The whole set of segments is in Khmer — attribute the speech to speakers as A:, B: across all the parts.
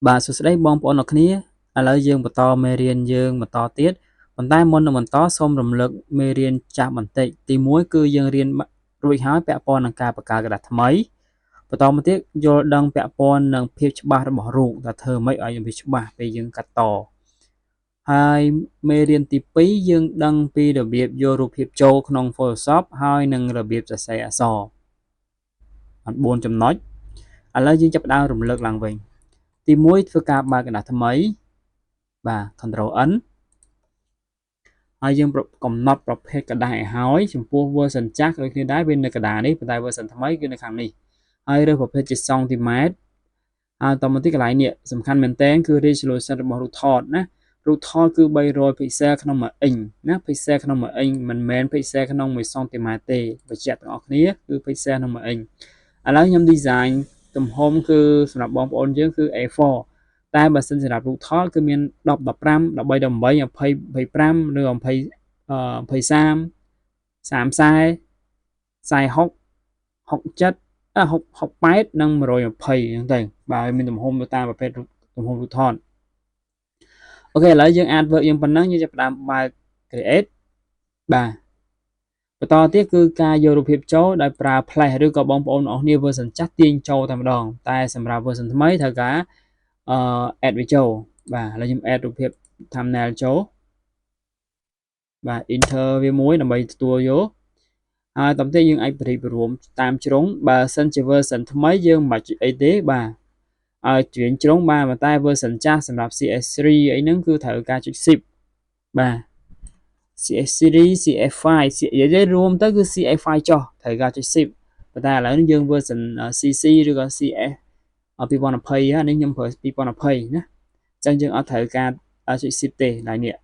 A: បាទសួស្តីបងប្អូនអរគ្នាឥឡូវយើងបន្តមេរៀនយើងបន្តទៀតប៉ុន្តែមុននឹងបន្តសូមរំលឹកមេរៀនចាស់បន្តិចទី1គឺយើងរៀនរួចហើយពាក់ព័ន្ធនឹងការបង្កើតក្រដាសថ្មីបន្តមកទៀតយល់ដឹងពាក់ព័ន្ធនឹងភាពច្បាស់របស់រូបថាធ្វើម៉េចឲ្យវាច្បាស់ពេលយើងកាត់តហើយមេរៀនទី2យើងដឹងពីរបៀបយករូបភាពចូលក្នុង Photoshop ហើយនឹងរបៀបសរសេរអក្សរបាន4ចំណុចឥឡូវយើងចាប់ផ្ដើមរំលឹកឡើងវិញទី1ធ្វើការបើកក្រដាសថ្មីបាទ Ctrl N ហើយយើងកំណត់ប្រភេទក្រដាសឲ្យហើយចំពោះ version ចាស់ដូចគ្នាដែរវានៅក្រដាសនេះប៉ុន្តែ version ថ្មីគឺនៅខាងនេះហើយរើសប្រភេទជាសង់ទីម៉ែត្រហើយតមកទីកន្លែងនេះសំខាន់មែនតើគឺ resolution របស់រូបថតណារូបថតគឺ300 pixel ក្នុង1 inch ណា pixel ក្នុង1 inch មិនមែន pixel ក្នុង1 cm ទេបញ្ជាក់ទាំងអស់គ្នាគឺ pixel ក្នុង1 inch ឥឡូវខ្ញុំ design ទំហំគឺសម្រាប់បងប្អូនយើងគឺ A4 តែបើសិនសម្រាប់រូបថតគឺមាន10 15 13 18 20 25ឬ20 30 30 40 60 68និង120អញ្ចឹងទៅបើមានទំហំទៅតាមប្រភេទទំហំរូបថតអូខេឥឡូវយើង artwork យើងប៉ុណ្ណឹងយើងចាប់ផ្ដើមបើក create បាទបន្តទៀតគឺការយករូបភាពចូលដោយប្រើ flash ឬក៏បងប្អូនអស់គ្នា version ចាស់ទាញចូលតែម្ដងតែសម្រាប់ version ថ្មីត្រូវការadd វាចូលបាទឥឡូវខ្ញុំ add រូបភាព thumbnail ចូលបាទ enter វាមួយដើម្បីទទួលយកហើយតាមទៀតយើងអាចបរិបរួមតាមជ្រុងបើសិនជា version ថ្មីយើងមិនបាច់អីទេបាទឲ្យជ្រៀងជ្រុងបាទតែ version ចាស់សម្រាប់ CS3 អីហ្នឹងគឺត្រូវការចុច shift បាទ CS3 CS5 និយាយទៅរួមទៅគឺ CS5 ចុះត្រូវការចុច shift ប៉ុន្តែឥឡូវនេះយើង version CC ឬក៏ CS 2020នេះខ្ញុំប្រើ2020ណាអញ្ចឹងយើងអត់ត្រូវការចុច shift ទេឡើយនេះ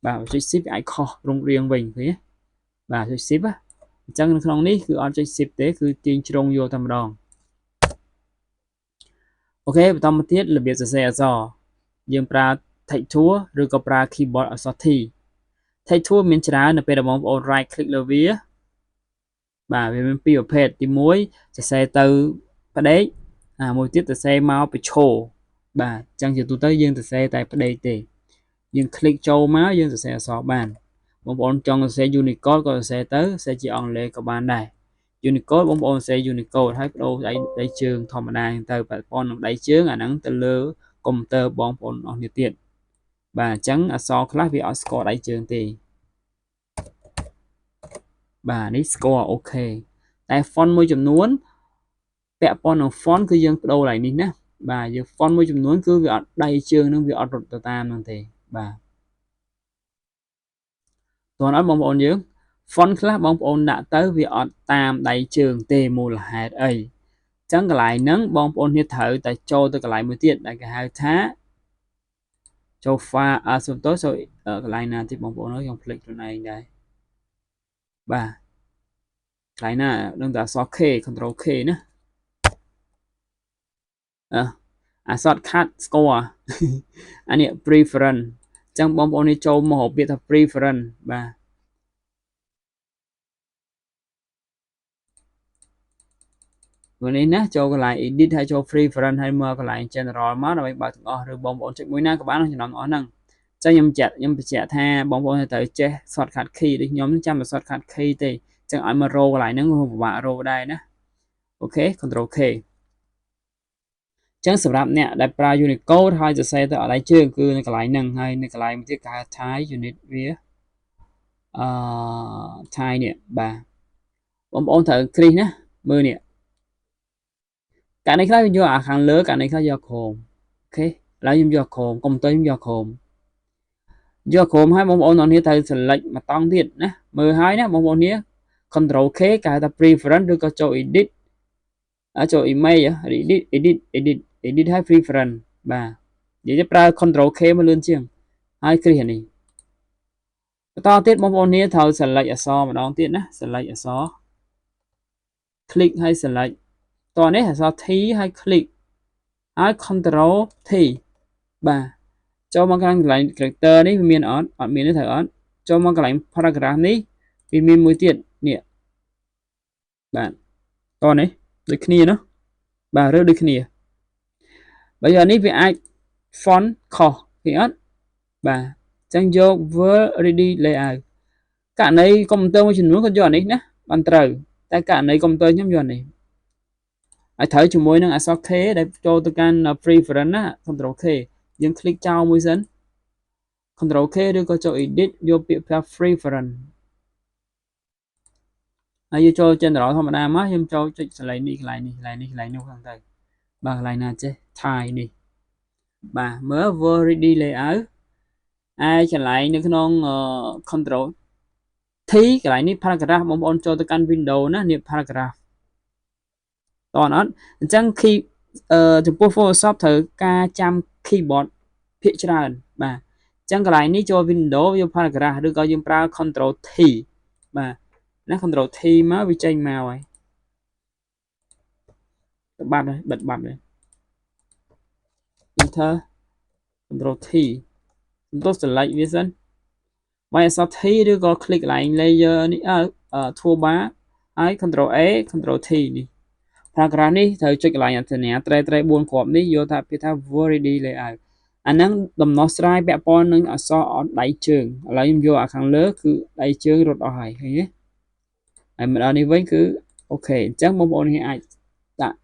A: បាទចុច shift អាចខុសរង្រៀងវិញឃើញទេបាទចុច shift អញ្ចឹងនៅក្នុងនេះគឺអត់ចុច shift ទេគឺទាញជ្រុងយកតែម្ដងអូខេបន្តមកទៀតរបៀបសរសេរអក្សរយើងប្រើ text tool ឬក៏ប្រើ keyboard អក្សរ T text tool មានច្រើននៅពេលដែលបងប្អូន right click លើវាបាទវាមានពីរប្រភេទទី1សរសេរទៅផ្ដេកមួយទៀតសរសេរមកបញ្ឈរបាទអញ្ចឹងជាទូទៅយើងសរសេរតែផ្ដេកទេយើង click ចូលមកយើងសរសេរអក្សរបានបងប្អូនចង់សរសេរ Unicode ក៏សរសេរទៅសរសេរជាអង់គ្លេសក៏បានដែរ Unicode បងប្អូនសរសេរ Unicode ហើយបដូរដៃជើងធម្មតាទៅប៉ះពាល់នឹងដៃជើងអាហ្នឹងទៅលើកុំព្យូទ័របងប្អូនអស់គ្នាទៀតបាទអញ្ចឹងអក្សរខ្លះវាអត់ស្គាល់ដៃជើងទេបាទនេះស្គាល់អូខេតែ font មួយចំនួនពាក់ព័ន្ធនឹង font គឺយើងបដូរឡើងនេះណាបាទយើង font មួយចំនួនគឺវាអត់ដៃជើងនឹងវាអត់រត់ទៅតាមហ្នឹងទេបាទតើអត់បងប្អូនយើង font ខ្លះបងប្អូនដាក់ទៅវាអត់តាមដៃជើងទេមូលហេតុអីអញ្ចឹងកន្លែងហ្នឹងបងប្អូនគ្នាត្រូវតែចូលទៅកន្លែងមួយទៀតដែលគេហៅថាចូល file សុំទោសចូលកន្លែងណាទៀតបងប្អូនអើយខ្ញុំភ្លេចខ្លួនឯងដែរបាទកន្លែងណានឹងតែអក្សរ K Ctrl K ណាអា shortcut score អានេះ preference អញ្ចឹងបងប្អូននេះចូលមកពាក្យថា preference បាទวันนี้ណាចូលកន្លែង edit ហើយចូល preference ហើយមើលកន្លែង general មកដើម្បីបើកទាំងអស់ឬបងប្អូនចុចមួយណាក៏បានចំណងអស់ហ្នឹងអញ្ចឹងខ្ញុំបញ្ជាក់ថាបងប្អូនត្រូវចេះ shortcut key ដូចខ្ញុំចាំតែ shortcut key ទេអញ្ចឹងឲ្យមករកកន្លែងហ្នឹងពិបាករកដែរណាអូខេ Ctrl K ចឹងសម្រាប់អ្នកដែលប្រើ Unicode ហើយសរសេរទៅអត់ដៃជើងគឺនៅកន្លែងហ្នឹងហើយនៅកន្លែងមួយទៀតគេហៅ Thai unit វាThai នេះបាទបងប្អូនត្រូវគ្រីសណាមើលនេះករណីខ្លះយកអាខាងលើករណីខ្លះយកក្រោមអូខេឥឡូវខ្ញុំយកក្រោមកុំទៅខ្ញុំយកក្រោមហើយបងប្អូនអ្នកត្រូវ select មកតង់ទៀតណាមើលហើយណាបងប្អូននេះ Ctrl K គេហៅថា preference ឬក៏ចូល edit ចូល image edit ហើយ preference បាទនិយាយទៅប្រើ Ctrl K មកលឿនជាងហើយគ្រីសនេះបន្តទៀតបងប្អូននេះត្រូវ select អក្សរម្ដងទៀតណា select អក្សរ click ហើយ select តោះនេះអក្សរ T ហើយ click ហើយ Ctrl T បាទចូលមកខាងកន្លែង character នេះវាមានអត់មានទេត្រូវអត់ចូលមកកន្លែង paragraph នេះវាមានមួយទៀតនេះបាទតោះនេះដូចគ្នាណាបាទរើដូចគ្នាបើយកនេះវាអាច font ខុសពីអត់បាទអញ្ចឹងយក Word Ready Layout ករណីកុំព្យូទ័រមួយចំនួនគាត់យកអានេះណាបានត្រូវតែករណីកុំព្យូទ័រខ្ញុំយកអានេះឲ្យត្រូវជាមួយនឹងអក្សរ K ដែលចូលទៅកាន់ preference ណា Control K យើង click ចោលមួយសិន Control K ឬក៏ចូល edit យកពាក្យថា preference ហើយយើងចូល general ធម្មតាមកខ្ញុំចូលចុចកន្លែងនេះកន្លែងនេះកន្លែងនេះកន្លែងនោះហ្នឹងទៅបាទកន្លែងណាចេះ Thai នេះបាទមើល Word Ready Layout ឯកន្លែងនៅក្នុង Control T កន្លែងនេះ paragraph បងប្អូនចូលទៅកាន់ Windows ណានេះ paragraph តោះអត់អញ្ចឹង key ចំពោះ Photoshop ត្រូវការចាំ keyboard ភាគច្រើនបាទអញ្ចឹងកន្លែងនេះចូល Windows យក paragraph ឬក៏យើងប្រើ Control T បាទណា Control T មកវាចេញមកហើយបាត់ហើយបិទបាត់ហើយ Enter Control T ខ្ញុំទៅ select វាសិនបាយអក្សរ T ឬក៏ click កន្លែង layer នេះ toolbar ហើយ Control A Control T នេះ paragraph នេះត្រូវចុចកន្លែងអត្ថន័យត្រេ4គ្រាប់នេះយកថាពាក្យថា Word Ready Layout អាហ្នឹងដំណោះស្រាយពាក់ព័ន្ធនឹងអក្សរអត់ដៃជើងឥឡូវខ្ញុំយកអាខាងលើគឺដៃជើងរត់អស់ហើយឃើញទេហើយមកដល់នេះវិញគឺអូខេអញ្ចឹងបងប្អូនអាចដាក់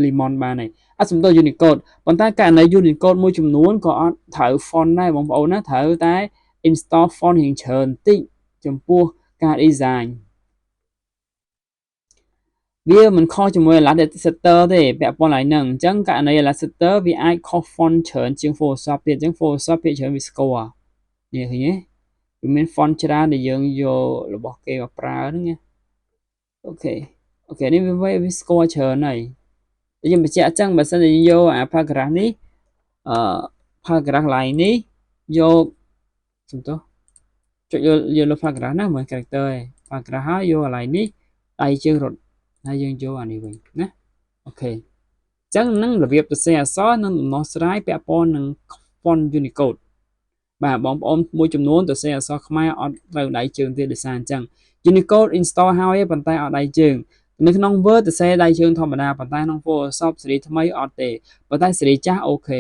A: lemon បានហើយអត់សំដៅ Unicode ប៉ុន្តែករណី Unicode មួយចំនួនក៏អត់ត្រូវ font ដែរបងប្អូនណាត្រូវតែ install font រៀងច្រើនបន្តិចចំពោះការ design វាមិនខុសជាមួយ Illustrator ទេពាក់ព័ន្ធឡើយហ្នឹងអញ្ចឹងករណី Illustrator វាអាចខុស font ច្រើនជាង Photoshop ទៀតអញ្ចឹង Photoshop ភាគច្រើនវាស្គាល់នេះឃើញទេវាមាន font ច្រើនដែលយើងយករបស់គេមកប្រើហ្នឹងណាអូខេនេះវាស្គាល់ច្រើនហើយខ្ញុំបញ្ជាក់អញ្ចឹងបើសិនជាយកអា paragraph នេះparagraph line នេះយកសំទោសចុចយកលើ paragraph ណាមើល character ឯង paragraph ហើយយកកន្លែងនេះដៃជើងរត់ហើយយើងយកអានេះវិញណាអូខេអញ្ចឹងនឹងរបៀបសរសេរអក្សរនិងដំណោះស្រាយពាក់ព័ន្ធនឹង font Unicode បាទបងប្អូនមួយចំនួនសរសេរអក្សរខ្មែរអត់ត្រូវដៃជើងទេដោយសារអញ្ចឹង Unicode install ហើយប៉ុន្តែអត់ដៃជើងនៅក្នុង Word សរសេរដៃជើងធម្មតាប៉ុន្តែក្នុង Photoshop ស៊េរីថ្មីអត់ទេប៉ុន្តែស៊េរីចាស់អូខេ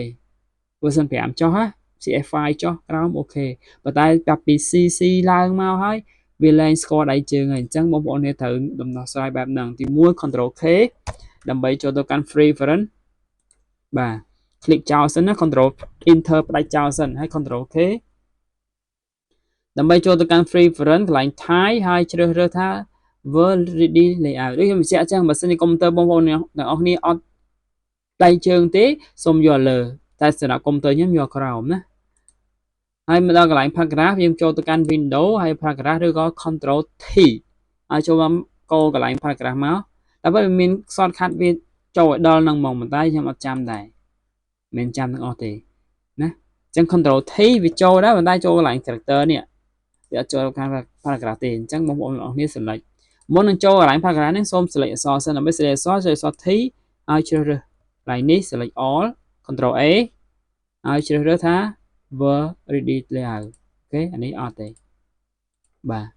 A: version 5ចុះហ៎ CF5 ចុះក្រោមអូខេប៉ុន្តែចាប់ពី CC ឡើងមកហើយវាលែងស្គាល់ដៃជើងហើយអញ្ចឹងបងប្អូនត្រូវដំណោះស្រាយបែបហ្នឹងទី1 Control K ដើម្បីចូលទៅកាន់ preference បាទ click ចោលសិនណា Control Enter ផ្ដាច់ចោលសិនហើយ Control K ដើម្បីចូលទៅកាន់ preference កន្លែង Thai ហើយជ្រើសរើសថា Word Ready Layout ដូចខ្ញុំបញ្ជាក់អញ្ចឹងបើសិនជាកុំព្យូទ័របងប្អូនទាំងអស់គ្នាអត់ដៃជើងទេសូមយកលើតែសម្រាប់កុំព្យូទ័រខ្ញុំយកក្រោមណាហើយមកដល់កន្លែង paragraph យើងចូលទៅកាន់ Windows ហើយ paragraph ឬក៏ Control T ហើយចូលមកកូរកន្លែង paragraph មកតែបើមាន shortcut វាចូលឲ្យដល់នឹងហ្មងប៉ុន្តែខ្ញុំអត់ចាំដែរមិនចាំទាំងអស់ទេណាអញ្ចឹង Control T វាចូលដែរប៉ុន្តែចូលកន្លែង character នេះវាអត់ចូលខាង paragraph ទេអញ្ចឹងបងប្អូនទាំងអស់គ្នា select មុននឹងចូលកន្លែង paragraph នេះសូម select អក្សរសិនដើម្បី select អក្សរចុចអក្សរ T ហើយជ្រើសរើសកន្លែងនេះ select all Control A ហើយជ្រើសរើសថា Word Ready Layout អូខេអានេះអត់ទេបាទ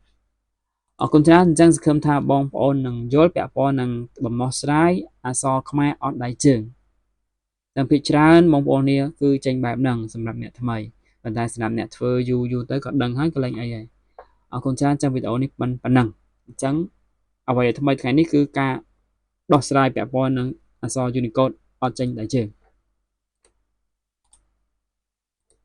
A: អរគុណច្រើនអញ្ចឹងសង្ឃឹមថាបងប្អូននឹងយល់ពាក់ព័ន្ធនឹងដំណោះស្រាយអក្សរខ្មែរអត់ដៃជើងតែភាគច្រើនបងប្អូននេះគឺចេញបែបហ្នឹងសម្រាប់អ្នកថ្មីប៉ុន្តែសម្រាប់អ្នកធ្វើយូរទៅក៏ដឹងហើយកន្លែងអីហើយអរគុណច្រើនចាំវីដេអូនេះប៉ុណ្ណឹងអញ្ចឹងអ្វីដែលថ្មីថ្ងៃនេះគឺការដោះស្រាយពាក់ព័ន្ធនឹងអក្សរ Unicode អត់ចេញដៃជើង